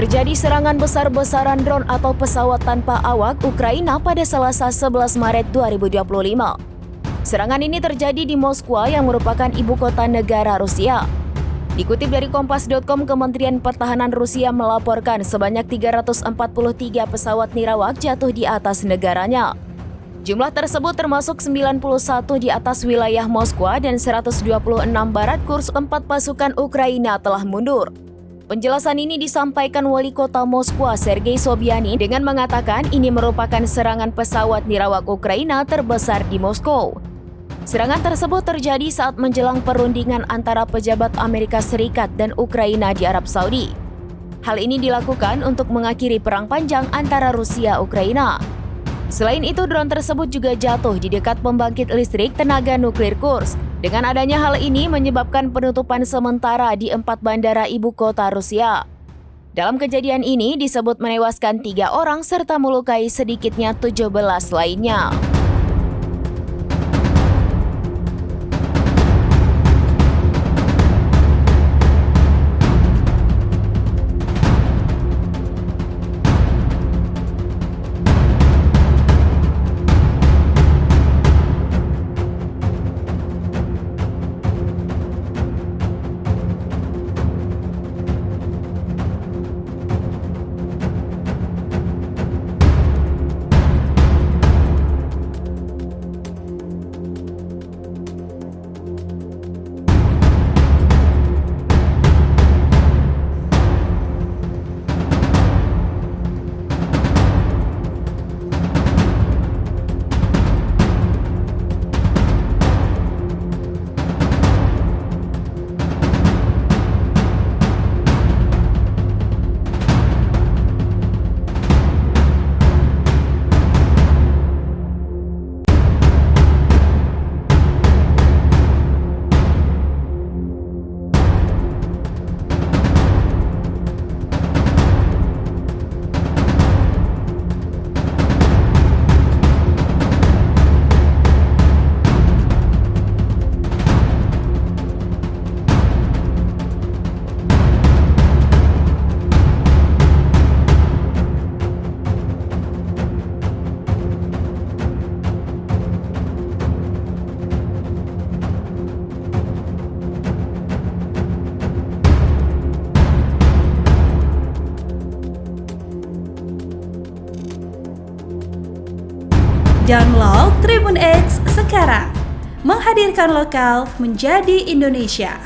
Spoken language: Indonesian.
Terjadi serangan besar-besaran drone atau pesawat tanpa awak Ukraina pada Selasa 11 Maret 2025. Serangan ini terjadi di Moskwa yang merupakan ibu kota negara Rusia. Dikutip dari Kompas.com, Kementerian Pertahanan Rusia melaporkan sebanyak 343 pesawat nirawak jatuh di atas negaranya. Jumlah tersebut termasuk 91 di atas wilayah Moskwa dan 126 barat Kursk, tempat pasukan Ukraina telah mundur. Penjelasan ini disampaikan Wali Kota Moskwa Sergei Sobyanin dengan mengatakan ini merupakan serangan pesawat nirawak Ukraina terbesar di Moskow. Serangan tersebut terjadi saat menjelang perundingan antara pejabat Amerika Serikat dan Ukraina di Arab Saudi. Hal ini dilakukan untuk mengakhiri perang panjang antara Rusia-Ukraina. Selain itu, drone tersebut juga jatuh di dekat pembangkit listrik tenaga nuklir Kursk. Dengan adanya hal ini menyebabkan penutupan sementara di 4 bandara ibu kota Rusia. Dalam kejadian ini disebut menewaskan 3 orang serta melukai sedikitnya 17 lainnya. Download Tribun X sekarang, menghadirkan lokal menjadi Indonesia.